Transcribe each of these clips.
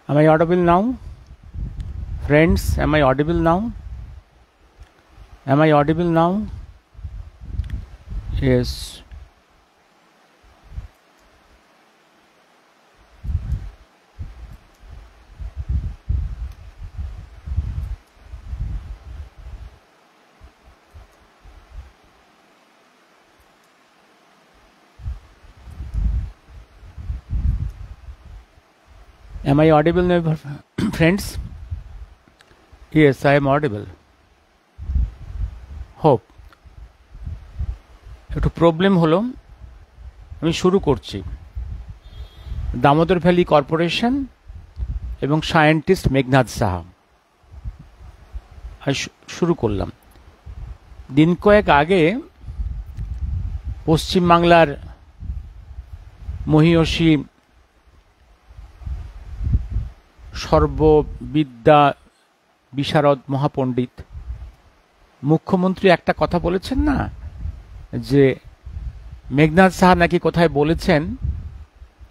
Am I audible now? Friends, am I audible now? Am I audible now? Yes. Am I audible now, friends? Yes, I am audible. Hope. একটু problem হলো, আমি শুরু করছি। Damodar valley corporation এবং scientist Meghnad Saha শুরু করলাম। দিন কয়েক আগে পশ্চিমবাংলার মহীয়সী সর্ববিদ্যা বিশারদ মহাপণ্ডিত মুখ্যমন্ত্রী একটা কথা বলেছেন না, যে মেঘনাদ সাহা নাকি কোথায় বলেছেন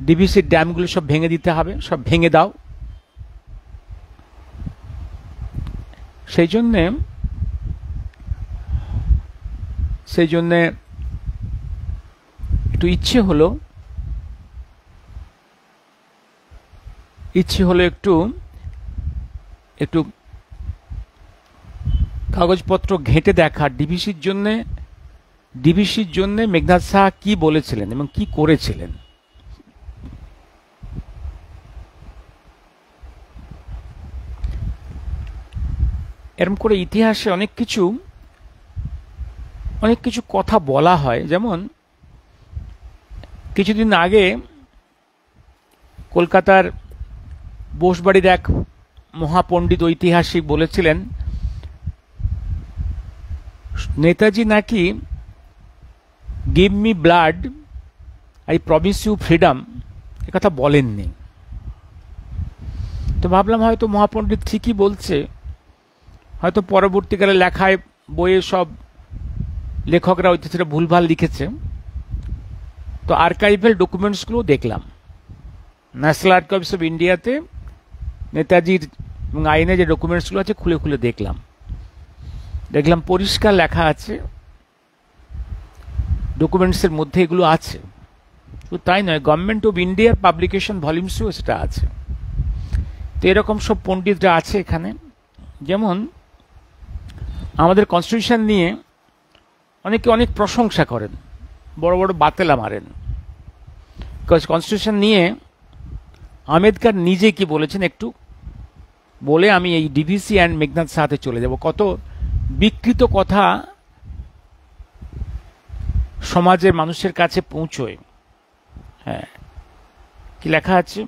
ডিভিসির ড্যামগুলো সব ভেঙে দিতে হবে, সব ভেঙে দাও। সেই জন্যে একটু ইচ্ছে হলো একটু কাগজপত্র ঘেঁটে দেখা ডিভিসির জন্য মেঘনাদ সাহা কি বলেছিলেন এবং কি করেছিলেন। এরকম করে ইতিহাসে অনেক কিছু কথা বলা হয়। যেমন কিছুদিন আগে কলকাতার বোসবাড়ির এক মহাপণ্ডিত ঐতিহাসিক বলেছিলেন নেতাজি নাকি give me blood I promise you freedom একথা বলেননি। তো ভাবলাম হয়তো মহাপণ্ডিত ঠিকই বলছে, হয়তো পরবর্তীকালে লেখায় বইয়ে সব লেখকরা ঐতিহাসিকরা ভুলভাল লিখেছে। তো আর্কাইভাল ডকুমেন্টসগুলো দেখলাম, ন্যাশনাল আর্কাইভস অফ ইন্ডিয়াতে নেতাজির এবং আইনে যে ডকুমেন্টসগুলো আছে খুলে খুলে দেখলাম পরিষ্কার লেখা আছে, ডকুমেন্টসের মধ্যে এগুলো আছে। তো তাই নয়, গভর্নমেন্ট অফ ইন্ডিয়ার পাবলিকেশন ভলিউমসেও সেটা আছে। তো এরকম সব পণ্ডিতরা আছে এখানে। যেমন আমাদের কনস্টিটিউশন নিয়ে অনেকে অনেক প্রশংসা করেন, বড় বড় বাতেলা মারেন। কনস্টিটিউশন নিয়ে আম্বেদকর নিজে কি বলেছেন একটু বলে আমি এই ডিভিসি অ্যান্ড মেঘনাদ সাহাতে চলে যাব। কত বিকৃত কথা সমাজের মানুষের কাছে পৌঁছয়। হ্যাঁ, কি লেখা আছে,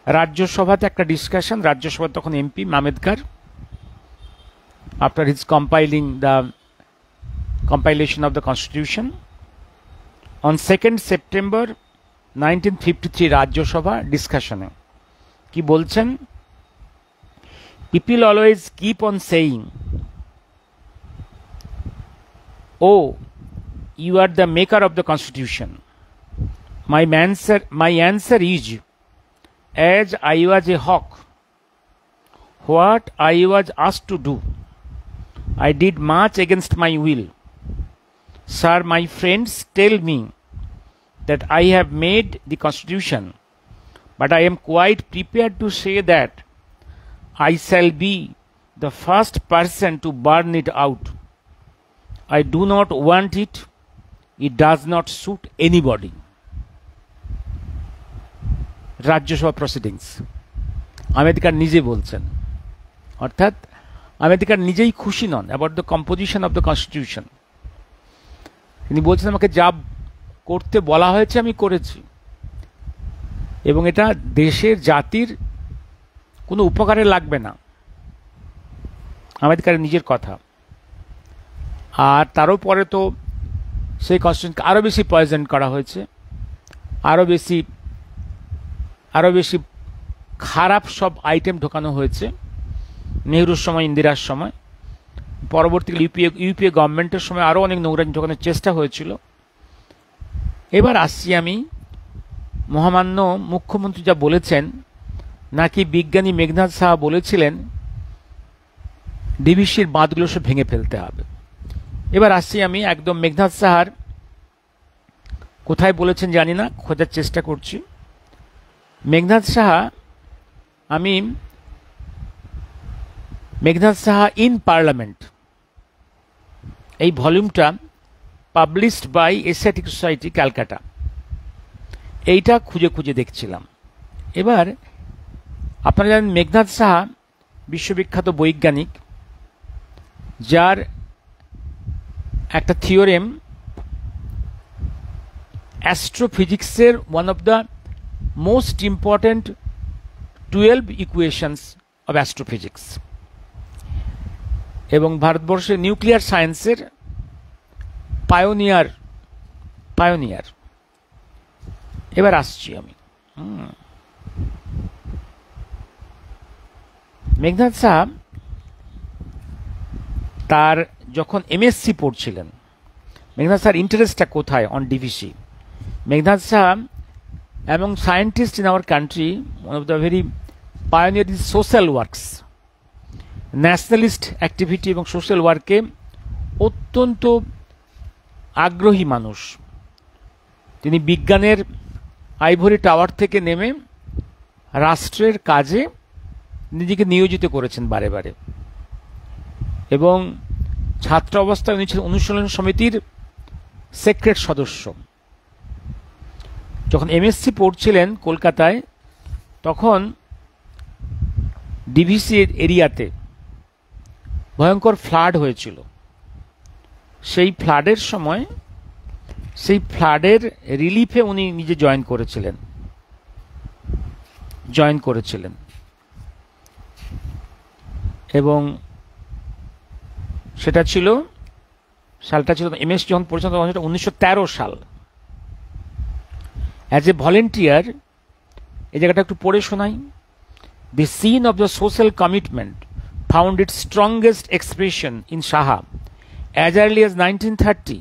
রাজ্যসভাতে একটা ডিসকাশন, রাজ্যসভা তখন MP Ambedkar, after his compilation of the constitution on 2nd September 1953 Rajya Sabha ডিসকাশনে কি বলছেন, people always keep on saying, oh, you are the maker of the constitution. My answer is, as I was a hawk, what I was asked to do, I did much against my will. Sir, my friends tell me that I have made the constitution, but I am quite prepared to say that I shall be the first person to burn it out. I do not want it. It does not suit anybody. Rajya Sabha proceedings Ambedkar নিজে বলছেন। অর্থাৎ আম্বেদকর নিজেই খুশি নন about the composition of the constitution. তিনি বলছেন আমাকে যা করতে বলা হয়েছে আমি করেছি, এবং এটা দেশের জাতির কোনো উপকারে লাগবে না। আম্বেদকরের নিজের কথা। আর তারও পরে তো সেই কনস্টিটিউশনকে আরও বেশি পয়জন করা হয়েছে, আরও বেশি খারাপ সব আইটেম ঢোকানো হয়েছে নেহরুর সময়, ইন্দিরার সময়, পরবর্তীকালে ইউপিএ গভর্নমেন্টের সময় আরও অনেক নোংরামি ঢোকানোর চেষ্টা হয়েছিল। এবার আসছি আমি মহামান্য মুখ্যমন্ত্রী যা বলেছেন নাকি বিজ্ঞানী মেঘনাদ সাহা বলেছিলেন ডিভিসির বাঁধগুলো সব ভেঙে ফেলতে হবে। এবার আসছি আমি একদম মেঘনাদ সাহার কোথায় বলেছেন জানি না, খোঁজার চেষ্টা করছি। মেঘনাদ সাহা, আমি মেঘনাদ সাহা ইন পার্লামেন্ট, এই ভলিউমটা published by Asiatic society Calcutta, এইটা খুঁজে খুঁজে দেখছিলাম। এবার আপনারা জানেন মেঘনাদ সাহা বিশ্ববিখ্যাত বৈজ্ঞানিক, যার একটা থিওরেম অ্যাস্ট্রোফিজিক্সের one of the most important 12 equations of astrophysics, এবং ভারতবর্ষের নিউক্লিয়ার সায়েন্সের পায়োনিয়ার। এবার আসছি আমি। মেঘনাদ সাহা তার যখন এমএসসি পড়ছিলেন, মেঘনাদ সাহার ইন্টারেস্টটা কোথায়? On DVC. Meghnad Saha among scientists in our country, one of the very pioneer is social works, nationalist activity এবং সোশ্যাল ওয়ার্কে অত্যন্ত আগ্রহী মানুষ। তিনি বিজ্ঞানের আইভরি টাওয়ার থেকে নেমে রাষ্ট্রের কাজে নিজেকে নিয়োজিত করেছেন বারে বারে, এবং ছাত্র অবস্থায় উনি ছিলেন অনুশীলন সমিতির সেক্রেট সদস্য। যখন এমএসসি পড়ছিলেন কলকাতায়, তখন ডিভিসি এরিয়াতে ভয়ঙ্কর ফ্লাড হয়েছিল। সেই ফ্লাডের সময়, সেই ফ্লাডের রিলিফে উনি নিজে জয়েন করেছিলেন এবং সেটা ছিল, সালটা ছিল এমএস যখন পড়েছেন তখন সেটা 1913 সাল। অ্যাজ এ ভলেন্টিয়ার, এই জায়গাটা একটু পড়ে শোনাই। The scene of the social commitment found its strongest expression in Saha. As early as 1930,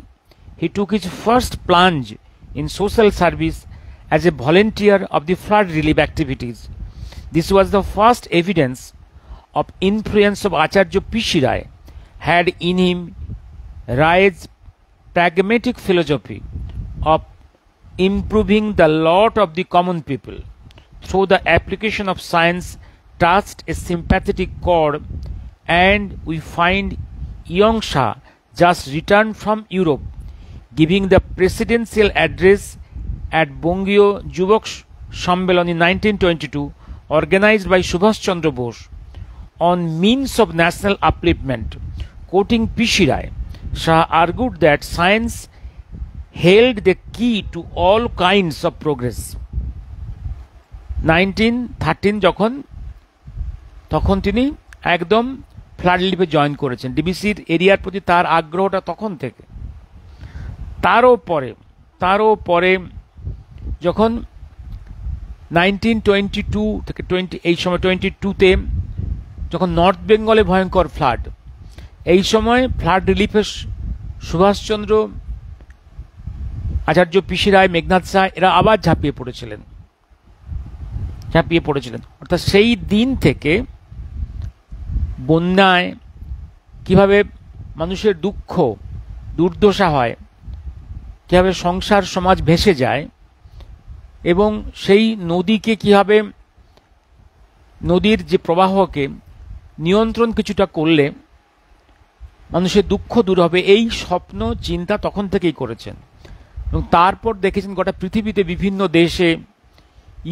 he took his first plunge in social service as a volunteer of the flood relief activities. This was the first evidence of influence of Acharya P.C. Rai had in him Rai's pragmatic philosophy of improving the lot of the common people through the application of science touched a sympathetic chord, and we find young Shah, just returned from Europe, giving the presidential address at Bongio Juvak Sammelan in 1922, organized by Subhash Chandra Bose, on means of national upliftment. Quoting P.C. Rai, Shah argued that science held the key to all kinds of progress. 1913 তখন তিনি একদম flood রিলিফে join করেছেন। ডিবিসির এরিয়ার প্রতি তার আগ্রহটা তখন থেকে। তারও পরে যখন 1922 থেকে 20, এই সময় 22তে যখন নর্থ বেঙ্গলে ভয়ঙ্কর ফ্লাড, এই সময় ফ্লাড রিলিফে সুভাষচন্দ্র, আচার্য পিসি রায়, মেঘনাদ সাহা এরা আবার ঝাঁপিয়ে পড়েছিলেন। অর্থাৎ সেই দিন থেকে বন্যায় কিভাবে মানুষের দুঃখ দুর্দশা হয়, কিভাবে সংসার সমাজ ভেসে যায়, এবং সেই নদীকে কিভাবে, নদীর যে প্রবাহকে নিয়ন্ত্রণ কিছুটা করলে মানুষের দুঃখ দূর হবে, এই স্বপ্ন চিন্তা তখন থেকেই করেছেন। এবং তারপর দেখেছেন গোটা পৃথিবীতে বিভিন্ন দেশে,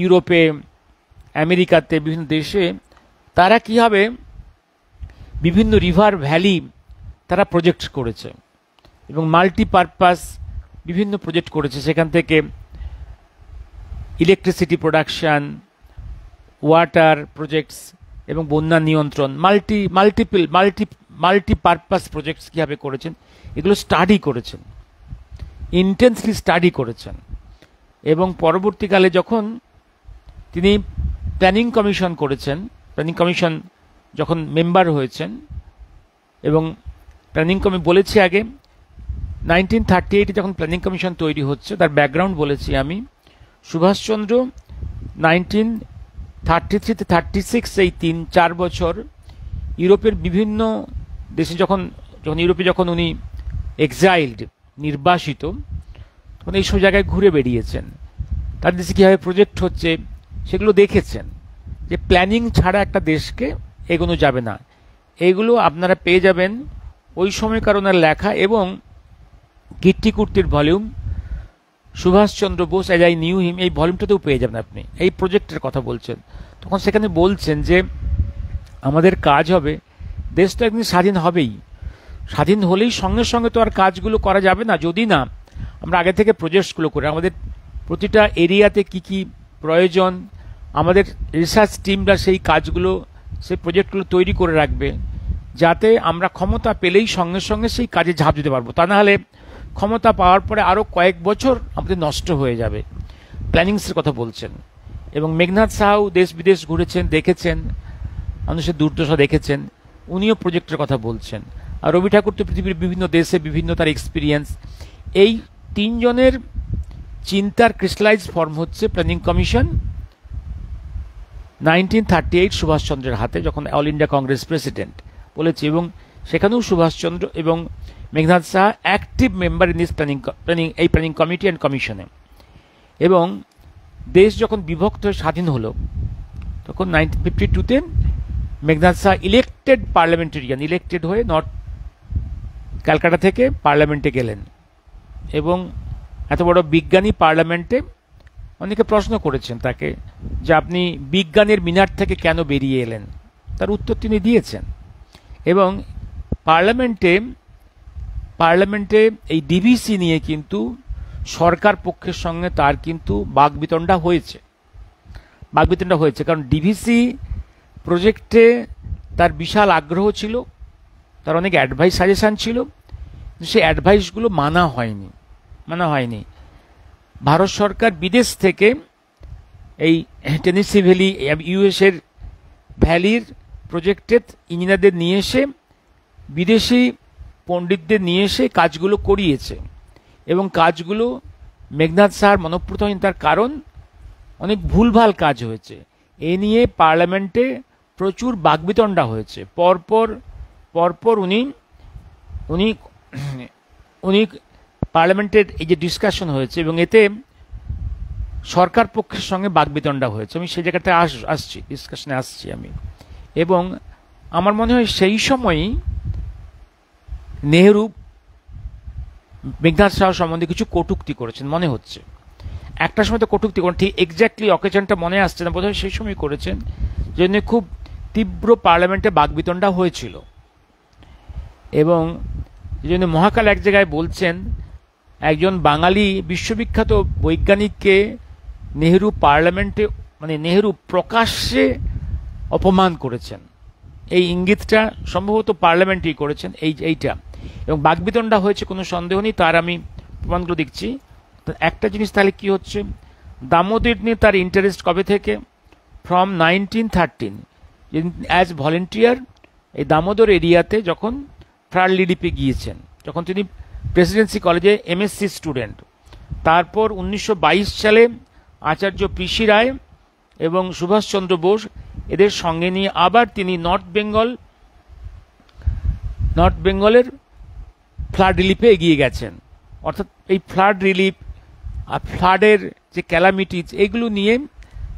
ইউরোপে, আমেরিকাতে বিভিন্ন দেশে তারা কীভাবে বিভিন্ন রিভার ভ্যালি তারা প্রজেক্ট করেছে এবং মাল্টিপারপাস বিভিন্ন প্রজেক্ট করেছে। সেখান থেকে ইলেকট্রিসিটি প্রোডাকশান, ওয়াটার প্রজেক্টস এবং বন্যা নিয়ন্ত্রণ, মাল্টিপারপাস প্রজেক্টস কীভাবে করেছেন, এগুলো স্টাডি করেছেন, ইন্টেন্সলি স্টাডি করেছেন। এবং পরবর্তীকালে যখন তিনি প্ল্যানিং কমিশন করেছেন, প্ল্যানিং কমিশন যখন মেম্বার হয়েছেন, এবং প্ল্যানিং বলেছি আগে 1938 যখন প্ল্যানিং কমিশন তৈরি হচ্ছে, তার ব্যাকগ্রাউন্ড বলেছি আমি। সুভাষচন্দ্র 33 থেকে 36 এই 3-4 বছর ইউরোপের বিভিন্ন দেশে যখন ইউরোপে যখন উনি এক্সাইলড, নির্বাসিত, তখন এইসব জায়গায় ঘুরে বেরিয়েছেন, তার দেশে কীভাবে প্রজেক্ট হচ্ছে সেগুলো দেখেছেন, যে প্ল্যানিং ছাড়া একটা দেশকে এগোনো যাবে না। এইগুলো আপনারা পেয়ে যাবেন ওই সময়কার ওনার লেখা, এবং কীর্তিকুর্তির volume Subhas Chandra Bose as I knew him, এই ভলিউমটাতেও পেয়ে যাবেন আপনি। এই প্রজেক্টের কথা বলছেন, তখন সেখানে বলছেন যে আমাদের কাজ হবে, দেশ তো একদিন স্বাধীন হবেই, স্বাধীন হলেই সঙ্গে সঙ্গে তো আর কাজগুলো করা যাবে না যদি না আমরা আগে থেকে প্রজেক্টসগুলো করে আমাদের প্রতিটা এরিয়াতে কি কি প্রয়োজন, আমাদের রিসার্চ টিমরা সেই কাজগুলো, সেই প্রজেক্টগুলো তৈরি করে রাখবে, যাতে আমরা ক্ষমতা পেলেই সঙ্গে সঙ্গে সেই কাজে ঝাঁপ দিতে পারবো। তা না হলে ক্ষমতা পাওয়ার পরে আরও কয়েক বছর আমাদের নষ্ট হয়ে যাবে। প্ল্যানিংসের কথা বলছেন। এবং মেঘনাদ সাহাও দেশ বিদেশ ঘুরেছেন, দেখেছেন, মানুষের দুর্দশা দেখেছেন, উনিও প্রজেক্টের কথা বলছেন। আর রবি ঠাকুর তো পৃথিবীর বিভিন্ন দেশে বিভিন্ন তার এক্সপিরিয়েন্স। এই তিনজনের চিন্তার ক্রিস্টালাইজ ফর্ম হচ্ছে প্ল্যানিং কমিশন 1938 সুভাষচন্দ্রের হাতে, যখন অল ইন্ডিয়া কংগ্রেস প্রেসিডেন্ট বলেছে, এবং সেখানেও সুভাষচন্দ্র এবং Meghnad Saha active member in this planning committee and কমিশনে। এবং দেশ যখন বিভক্ত হয়ে স্বাধীন হলো, তখন 1952-তে Meghnad Saha elected parliamentarian, elected হয়ে নর্থ ক্যালকাটা থেকে পার্লামেন্টে গেলেন, এবং এত বড় বিজ্ঞানী পার্লামেন্টে অনেকে প্রশ্ন করেছেন তাকে যে আপনি বিজ্ঞানের মিনার থেকে কেন বেরিয়ে এলেন, তার উত্তর তিনি দিয়েছেন। এবং পার্লামেন্টে এই ডিভিসি নিয়ে কিন্তু সরকার পক্ষের সঙ্গে তার কিন্তু বাকবিতণ্ডা হয়েছে, কারণ ডিভিসি প্রজেক্টে তার বিশাল আগ্রহ ছিল, তার অনেক অ্যাডভাইস সাজেশন ছিল, সেই অ্যাডভাইসগুলো মানা হয়নি। ভারত সরকার বিদেশ থেকে এই টেনেসি ভ্যালি, ইউএসের ভ্যালির প্রজেক্টের ইঞ্জিনিয়ারদের নিয়ে এসে, বিদেশি পণ্ডিতদের নিয়ে এসে কাজগুলো করিয়েছে, এবং কাজগুলো মেঘনাদ সাহার মনঃপূতহীনতার কারণ অনেক ভুলভাল কাজ হয়েছে। এ নিয়ে পার্লামেন্টে প্রচুর বাকবিতণ্ডা হয়েছে। পরপর উনি পার্লামেন্টের এই যে ডিসকাশন হয়েছে, এবং এতে সরকার পক্ষের সঙ্গে বাকবিতণ্ডা হয়েছে। আমি সেই জায়গাটা ডিসকাশনে আসছি আমি। এবং আমার মনে হয় সেই সময়ই নেহেরু মেঘনাদ সাহা সম্বন্ধে কিছু কটূক্তি করেছেন মনে হচ্ছে। একটা সময় তো কটূক্তি করেন, ঠিক এক্স্যাক্টলি অকেশনটা মনে আসছে না, বোধহয় সেই সময় করেছেন, জন্য খুব তীব্র পার্লামেন্টে বাকবিতণ্ডা হয়েছিল। এবং এই জন্য মহাকাল এক জায়গায় বলছেন, একজন বাঙালি বিশ্ববিখ্যাত বৈজ্ঞানিককে নেহেরু পার্লামেন্টে, মানে নেহেরু প্রকাশ্যে অপমান করেছেন। এই ইঙ্গিতটা সম্ভবত পার্লামেন্টেই করেছেন এইটা। এবং বাকবিতণ্ডা হয়েছে, কোনো সন্দেহ নেই, তার আমি প্রমাণগুলো দেখছি। একটা জিনিস তাহলে কি হচ্ছে, দামোদর নিয়ে তার ইন্টারেস্ট কবে থেকে? ফ্রম 1913 অ্যাজ ভলেন্টিয়ার এই দামোদর এরিয়াতে যখন ফ্লাড রিলিফে গিয়েছেন, যখন তিনি প্রেসিডেন্সি কলেজে এমএসসি স্টুডেন্ট। তারপর 1922 সালে আচার্য পিসি রায় এবং সুভাষচন্দ্র বোস এদের সঙ্গে নিয়ে আবার তিনি নর্থ বেঙ্গলের ফ্লাড রিলিফে এগিয়ে গেছেন। অর্থাৎ এই ফ্লাড রিলিফ আর ফ্লাডের যে ক্যালামিটিজ, এগুলো নিয়ে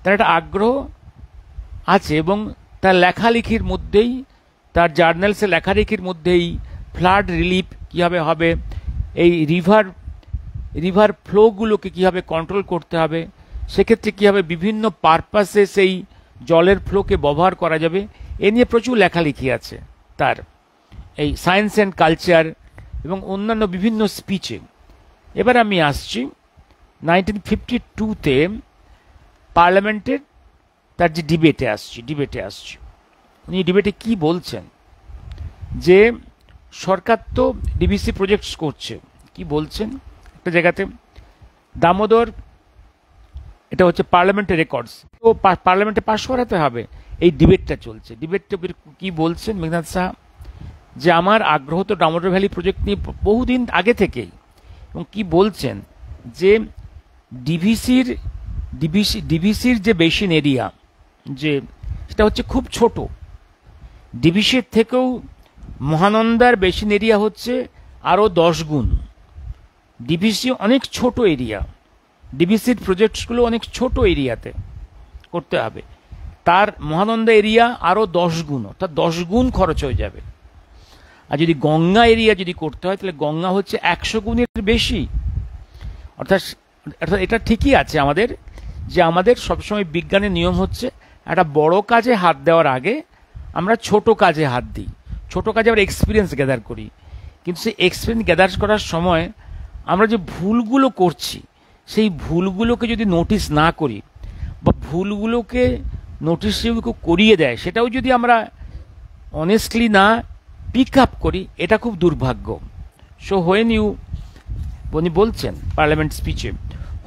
তার একটা আগ্রহ আছে, এবং তার লেখালেখির মধ্যেই, তার জার্নালসে লেখালেখির মধ্যেই ফ্লাড রিলিফ কীভাবে হবে, এই রিভার ফ্লোগুলোকে কীভাবে কন্ট্রোল করতে হবে, সেক্ষেত্রে কীভাবে বিভিন্ন পারপাসে সেই জলের ফ্লোকে ব্যবহার করা যাবে, এ নিয়ে প্রচুর লেখালেখি আছে তার, এই সায়েন্স অ্যান্ড কালচার এবং অন্যান্য বিভিন্ন স্পিচে। এবার আমি আসছি 1952-তে পার্লামেন্টের তার যে ডিবেটে আসছি। উনি ডিবেটে কি বলছেন, যে সরকার তো ডিভিসি প্রজেক্টস করছে, কি বলছেন একটা জায়গাতে, দামোদর, এটা হচ্ছে পার্লামেন্টের রেকর্ডস, তো পার্লামেন্টে পাশ করাতে হবে। এই ডিবেটটা চলছে, ডিবেটটা কি বলছেন মেঘনাদ সাহা, যে আমার আগ্রহ তো দামোদর ভ্যালি প্রজেক্ট নিয়ে বহুদিন আগে থেকেই, এবং কি বলছেন যে ডিভিসির যে বেসিন এরিয়া, যে সেটা হচ্ছে খুব ছোট, ডিভিসির থেকেও মহানন্দার বেসিন এরিয়া হচ্ছে আরও 10 গুণ। ডিভিসি অনেক ছোট এরিয়া, ডিভিসির প্রজেক্টসগুলো অনেক ছোট এরিয়াতে করতে হবে, তার মহানন্দা এরিয়া আরও 10 গুণ, অর্থাৎ 10 গুণ খরচ হয়ে যাবে। আর যদি গঙ্গা এরিয়া যদি করতে হয় তাহলে গঙ্গা হচ্ছে 100 গুণের বেশি। অর্থাৎ এটা ঠিকই আছে আমাদের, যে আমাদের সবসময় বিজ্ঞানের নিয়ম হচ্ছে একটা বড় কাজে হাত দেওয়ার আগে আমরা ছোট কাজে হাত দিই, ছোট কাজে আমরা এক্সপিরিয়েন্স গ্যাদার করি। কিন্তু সেই এক্সপিরিয়েন্স গ্যাদার করার সময় আমরা যে ভুলগুলো করছি সেই ভুলগুলোকে যদি নোটিস না করি বা ভুলগুলোকে নোটিস করিয়ে দেয় সেটাও যদি আমরা অনেস্টলি না পিক আপ করি, এটা খুব দুর্ভাগ্য। সো হোয়েন ইউ, উনি বলছেন পার্লামেন্ট স্পিচে,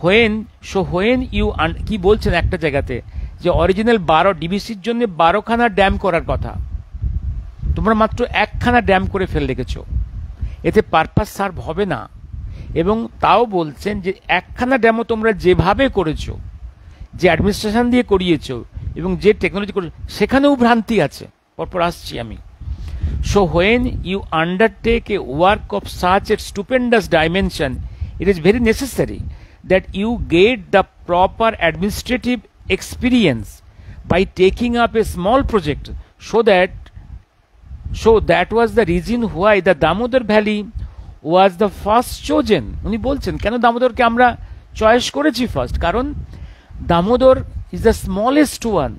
হোয়েন ইউ কি বলছেন একটা জায়গাতে যে অরিজিনাল 12 ডিবিসির জন্য 12খানা ড্যাম করার কথা, তোমরা মাত্র 1খানা ড্যাম করে ফেলে রেখেছ, এতে পারপাস সার্ভ হবে না। এবং তাও বলছেন যে 1খানা ড্যামও তোমরা যেভাবে করেছো, যে অ্যাডমিনিস্ট্রেশন দিয়ে করিয়েছো এবং যে টেকনোলজি করে, সেখানেও ভ্রান্তি আছে। পরপর আসছি আমি। So when you undertake a work of such a stupendous dimension, it is very necessary that you get the proper administrative experience by taking up a small project, so that was the reason why the Damodar Valley was the first chosen. উনি বলছেন কেন দামোদরকে আমরা choice করেছি first, কারণ Damodar is the smallest one.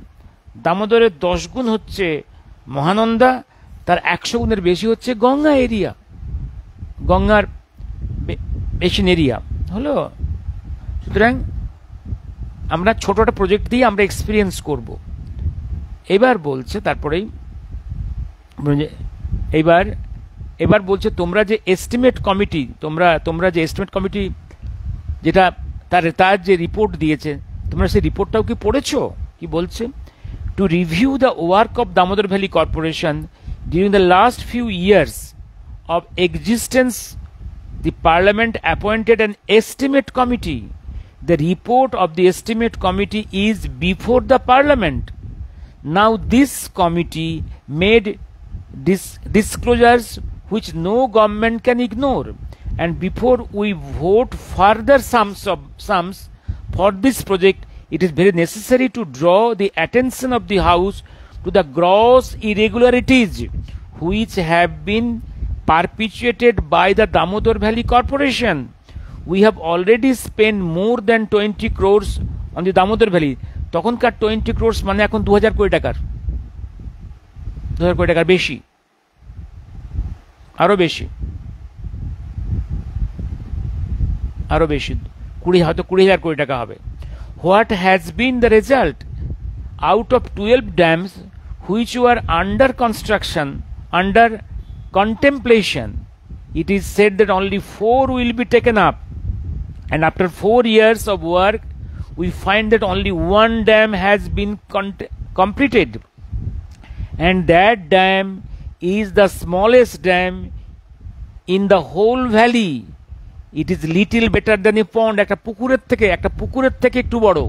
দামোদরের 10 গুণ হচ্ছে মহানন্দা, তার 100 গুণের বেশি হচ্ছে গঙ্গা এরিয়া, গঙ্গার বেসিন এরিয়া হলো। সুতরাং আমরা ছোটটা প্রজেক্ট দিয়ে আমরা এক্সপিরিয়েন্স করব। এবার বলছে তারপরেই এবার বলছে তোমরা যে এস্টিমেট কমিটি, তোমরা যে এস্টিমেট কমিটি যেটা তার যে রিপোর্ট দিয়েছে, তোমরা সেই রিপোর্টটাও কি পড়েছো? কি বলছে? To review the work of Damodar valley corporation during the last few years of existence, the Parliament appointed an estimate committee. The report of the estimate committee is before the Parliament. Now this committee made disclosures which no government can ignore, and before we vote further sums for this project, it is very necessary to draw the attention of the House to the gross irregularities which have been perpetuated by the Damodar Valley Corporation. We have already spent more than 20 crores on the Damodar Valley. তখনকার 20 crores মানে এখন 2000 কোটি টাকার, 2000 কোটি টাকার বেশি, আরো বেশি 20, হয়তো 20,000 কোটি টাকা হবে। What has been the result? Out of 12 dams which were under construction, under contemplation, it is said that only 4 will be taken up, and after 4 years of work we find that only 1 dam has been completed, and that dam is the smallest dam in the whole valley. It is little better than a pond, একটা পুকুরের থেকে একটু বড়,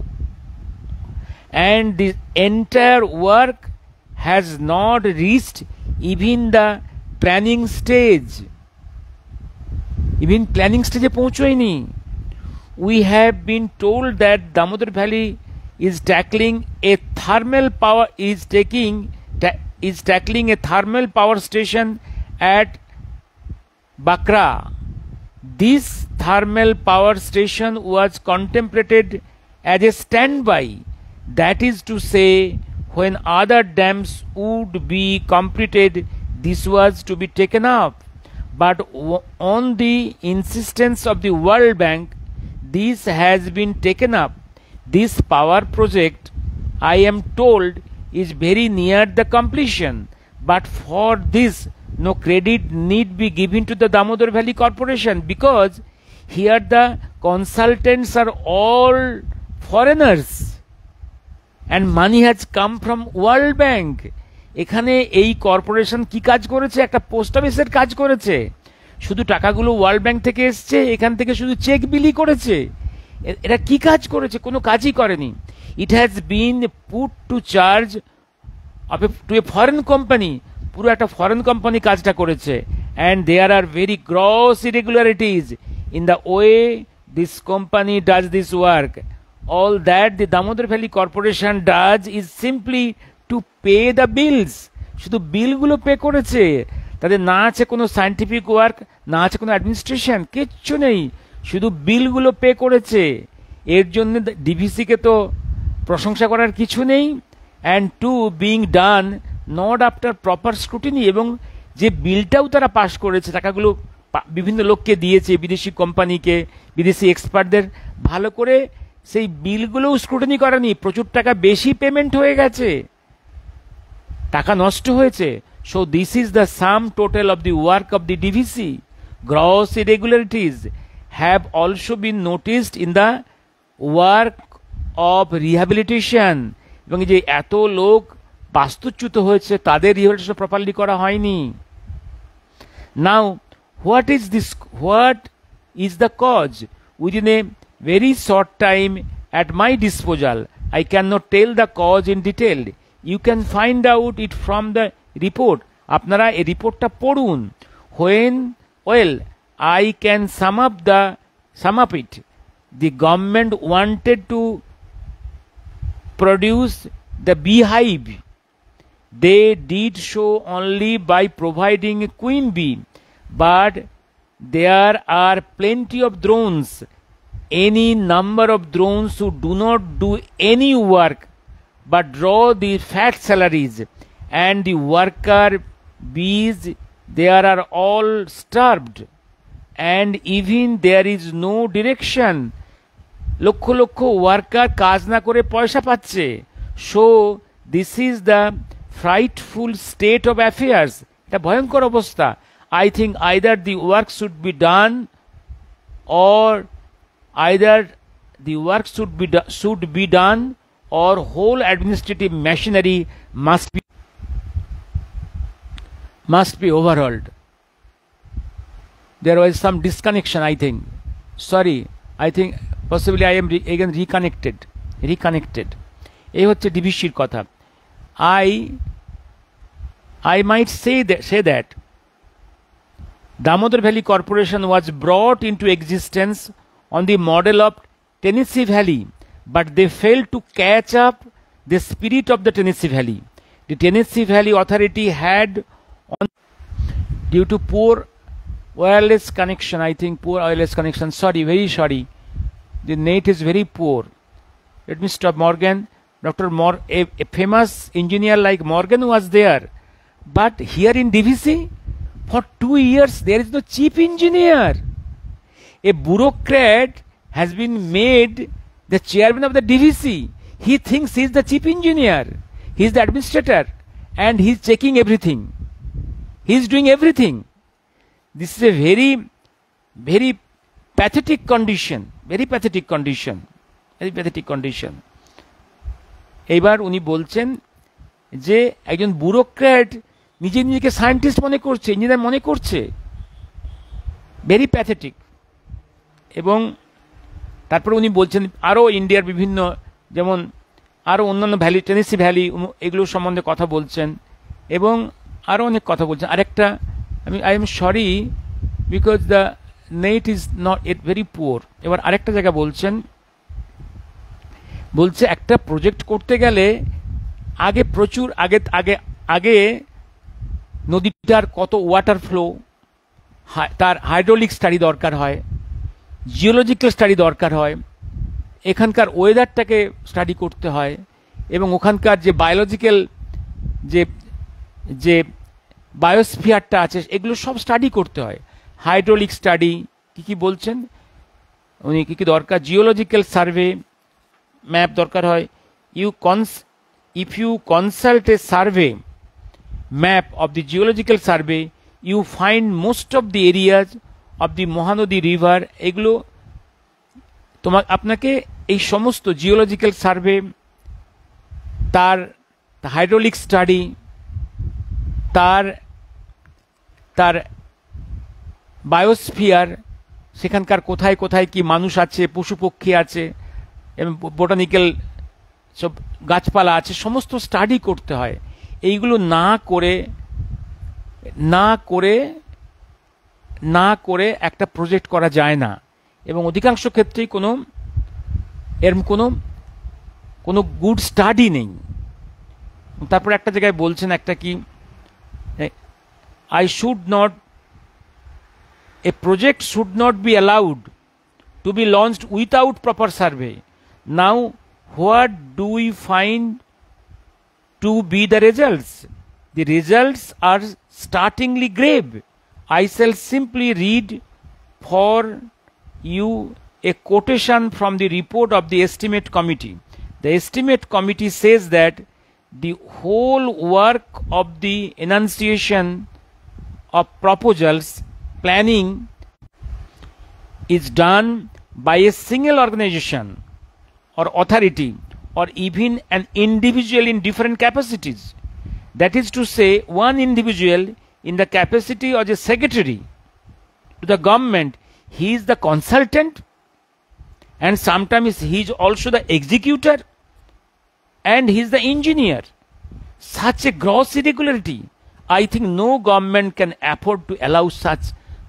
and the entire work has not reached even the planning স্টেজে পৌঁছয়নি। We have been told that Damodar Valley is tackling a thermal power station at Bakra. This thermal power station was contemplated as a standby, that is to say, when other dams would be completed, this was to be taken up, but on the insistence of the World Bank, this has been taken up. This power project, I am told, is very near the completion, but for this no credit need be given to the Damodar Valley Corporation, because here the consultants are all foreigners and money has come from World Bank. এখানে এই corporation কি কাজ করেছে? একটা post অফিসের কাজ করেছে, শুধু টাকাগুলো ওয়ার্ল্ড ব্যাংক থেকে এসছে, এখান থেকে শুধু চেক বিলি করেছে। এরা কি কাজ করেছে? কোনো কাজই করেনি। It has been put to charge to a foreign company. পুরো একটা ফরেন কোম্পানি কাজটা করেছে, and there are very gross irregularities in the way this company does this work. All that the Damodar Valley Corporation does is simply to pay the bills. শুধু বিলগুলো pay করেছে, তাদের না আছে কোনো সায়েন্টিফিক ওয়ার্ক, না আছে কোনো অ্যাডমিনিস্ট্রেশন, কিচ্ছু নেই, শুধু বিলগুলো পে করেছে। এর জন্য ডিভিসিকে তো প্রশংসা করার কিছু নেই। And to being done not after proper scrutiny, এবং যে বিলটাও তারা পাশ করেছে, টাকাগুলো বিভিন্ন লোককে দিয়েছে, বিদেশি কোম্পানিকে, বিদেশি এক্সপার্টদের, ভালো করে সেই বিলগুলোও স্ক্রুটিনি করেনি, প্রচুর টাকা বেশি পেমেন্ট হয়ে গেছে, টাকা নষ্ট হয়েছে। So this is the sum total of the work of the DVC. Gross irregularities have also been noticed in the work of rehabilitation, এবং যে এত লোক বাস্তুচ্যুত হয়েছে তাদের রিহ্যাবিলিটেশন প্রপারলি করা হয়নি। Now what is the cause? Within a very short time at my disposal, I cannot tell the cause in detail. You can find out it from the report. আপনারা এই রিপোর্টটা পড়ুন। Well, I can sum up it. The government wanted to produce the beehive. They did so only by providing a queen bee, but there are plenty of drones, any number of drones who do not do any work but draw the fat salaries, and the worker bees there are all starved, and even there is no direction. Lakh lakh worker কাজ না করে পয়সা পাচ্ছে। So this is the frightful state of affairs. এটা ভয়ঙ্কর অবস্থা। I think either the work should be done, or either the work should be done, or whole administrative machinery must be overhauled. There was some disconnection, I think. Sorry, I think possibly I am again reconnected. এই হচ্ছে ডিভিসির কথা। I might say that Damodar Valley Corporation was brought into existence on the model of Tennessee Valley, but they failed to catch up the spirit of the Tennessee Valley. The Tennessee Valley Authority had, due to poor wireless connection, sorry, very sorry, the net is very poor. Let me stop. Morgan, a famous engineer like Morgan was there, but here in DVC, for 2 years there is no chief engineer. A bureaucrat has been made the chairman of the DVC. He thinks he is the chief engineer, he is the administrator, and he is checking everything, he is doing everything. This is a very, very pathetic condition, এইবার উনি বলছেন যে একজন bureaucrat নিজেকে scientist মনে করছে, engineer মনে করছে, ভেরি প্যাথেটিক। এবং তারপর উনি বলছেন আরও ইন্ডিয়ার বিভিন্ন, যেমন আরও অন্যান্য ভ্যালি, টেনেসি ভ্যালি, এগুলো সম্বন্ধে কথা বলছেন, এবং আরও অনেক কথা বলছেন। আরেকটা, I am sorry because the net is not it very poor. এবার আরেকটা জায়গা বলছে একটা প্রজেক্ট করতে গেলে আগে প্রচুর আগে নদীটার কত ওয়াটার ফ্লো, তার হাইড্রোলিক স্টাডি দরকার হয়, জিওলজিক্যাল স্টাডি দরকার হয়, এখানকার ওয়েদারটাকে স্টাডি করতে হয়, এবং ওখানকার যে বায়োলজিক্যাল যে বায়োস্ফিয়ারটা আছে এগুলো সব স্টাডি করতে হয়। হাইড্রোলিক স্টাডি কি বলছেন উনি, কি দরকার, জিওলজিক্যাল সার্ভে ম্যাপ দরকার হয়। If you consult a survey map of the geological survey, you find most of the areas of the Mahanadi river, এগুলো আপনাকে এই সমস্ত জিওলজিক্যাল সার্ভে, তার হাইড্রোলিক স্টাডি, তার বায়োস্ফিয়ার, সেখানকার কোথায় কোথায় কি মানুষ আছে, পশু পক্ষী আছে, এবং বোটানিক্যাল সব গাছপালা আছে, সমস্ত স্টাডি করতে হয়। এইগুলো না করে না করে না করে একটা প্রজেক্ট করা যায় না, এবং অধিকাংশ ক্ষেত্রেই এর কোনো গুড স্টাডি নেই। তারপর একটা জায়গায় বলছেন একটা কি, I should not, A project should not be allowed to be launched without proper survey. Now, what do we find to be the results? The results are startlingly grave. I shall simply read for you a quotation from the report of the estimate committee. The estimate committee says that the whole work of the enunciation of proposals, planning, is done by a single organization or authority, or even an individual in different capacities. That is to say, one individual in the capacity of a secretary to the government, he is the consultant, and sometimes he is also the executor, and he is the engineer. Such a gross irregularity, I think no government can afford to allow such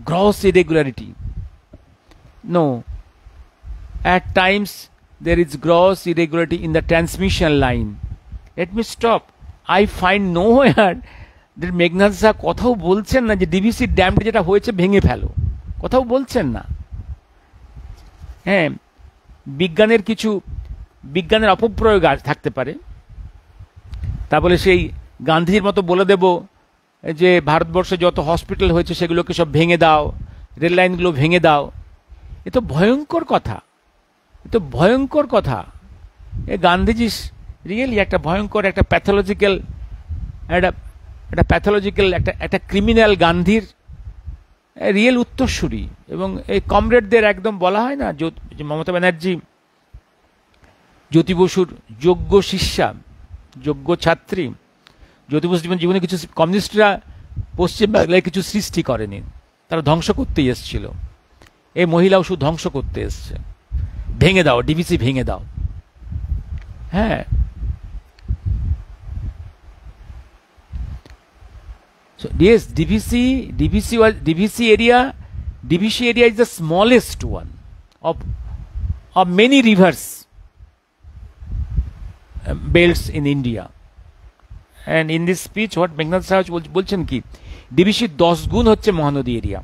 gross irregularity. No. At times there is gross irregularity in the transmission line. Let me stop. I find nowhere that Meghnad Shah কোথাও বলছেন না যে DVC ড্যামটা যেটা হয়েছে ভেঙে ফেলো, কোথাও বলছেন না। হ্যাঁ, বিজ্ঞানের অপপ্রয়োগ থাকতে পারে। তা বলে সেই গান্ধীর মতো বলে দেব যে ভারতবর্ষে যত হসপিটাল হয়েছে সেগুলোকে সব ভেঙে দাও, রেল লাইনগুলো ভেঙে দাও। এ তো ভয়ঙ্কর কথা, এ তো ভয়ঙ্কর কথা। এ গান্ধীজি রিয়েলি একটা ভয়ঙ্কর, একটা প্যাথোলজিক্যাল একটা ক্রিমিনাল গান্ধীর রিয়েল উত্তরসূরি। এবং এই কমরেডদের একদম বলা হয় না, মমতা ব্যানার্জি জ্যোতি বসুর যোগ্য শিষ্যা, যোগ্য ছাত্রী। জ্যোতি বসু জীবনে কিছু, কমিউনিস্টরা পশ্চিমবাংলায় কিছু সৃষ্টি করেনি, তারা ধ্বংস করতেই এসেছিল। এই মহিলাও শুধু ধ্বংস করতে এসছে। ভেঙে দাও, ডিভিসি ভেঙে দাও। হ্যাঁ, so yes, DVC area is the smallest one of many rivers belts in India. And in this speech what Meghnad Shah বলছেন কি, ডিভিসির 10 গুণ হচ্ছে মহানদী এরিয়া,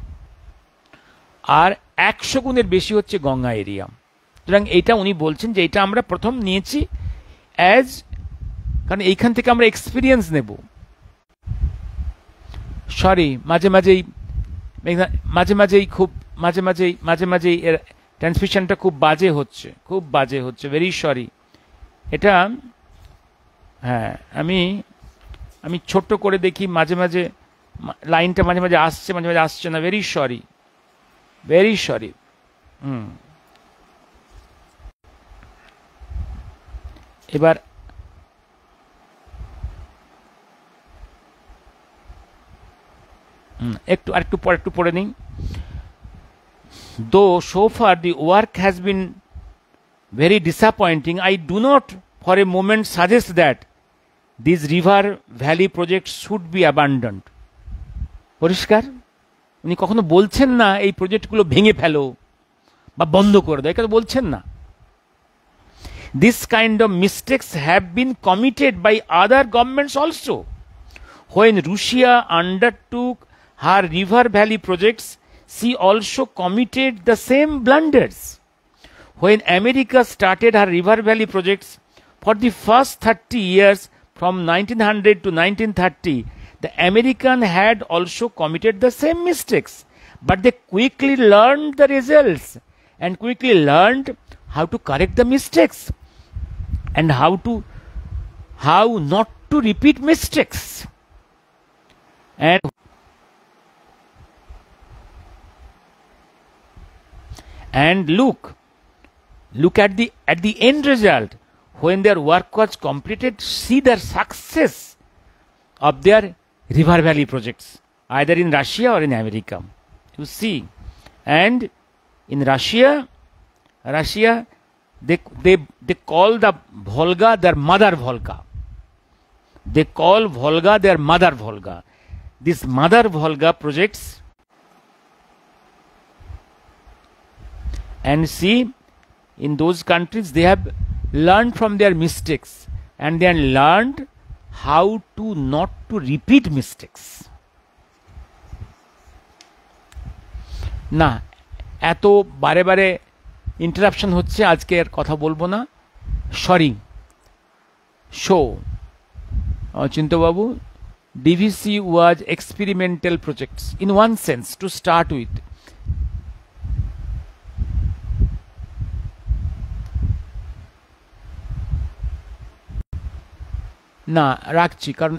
আর 100 গুণের বেশি হচ্ছে গঙ্গা এরিয়া। সুতরাং এইটা উনি বলছেন যে এটা আমরা প্রথম নিয়েছি কারণ এইখান থেকে আমরা এক্সপিরিয়েন্স নেব। সরি, মাঝে মাঝেই এর ট্রান্সমিশনটা খুব বাজে হচ্ছে, ভেরি সরি। এটা হ্যাঁ, আমি ছোট্ট করে দেখি, মাঝে মাঝে লাইনটা মাঝে মাঝে আসছে না, ভেরি সরি। এবার একটু পরে নিই। Though so far the work has been very disappointing, I do not for a moment suggest that these river valley projects should be abandoned. পরিষ্কার, উনি কখনো বলছেন না এই প্রজেক্টগুলো ভেঙে ফেলো বা বন্ধ করে দাও, এটা বলছেন না। This kind of mistakes have been committed by other governments also. When Russia undertook her river valley projects, she also committed the same blunders. When America started her river valley projects, for the first 30 years from 1900 to 1930, the American had also committed the same mistakes, but they quickly learned the results and quickly learned how to correct the mistakes and how not to repeat mistakes. And look at the end result. When their work was completed, see the success of their river valley projects, either in Russia or in America. You see, and in Russia they call the Volga their mother Volga. They call Volga their mother Volga. This mother Volga projects, and see, in those countries they have learned from their mistakes, and they have learned how to not to repeat mistakes. না, এত বারে বারে interruption হচ্ছে, আজকে আর কথা বলবো না, sorry. So চিন্তবাবু, DVC was experimental projects in one sense to start with. না, রাখছি, কারণ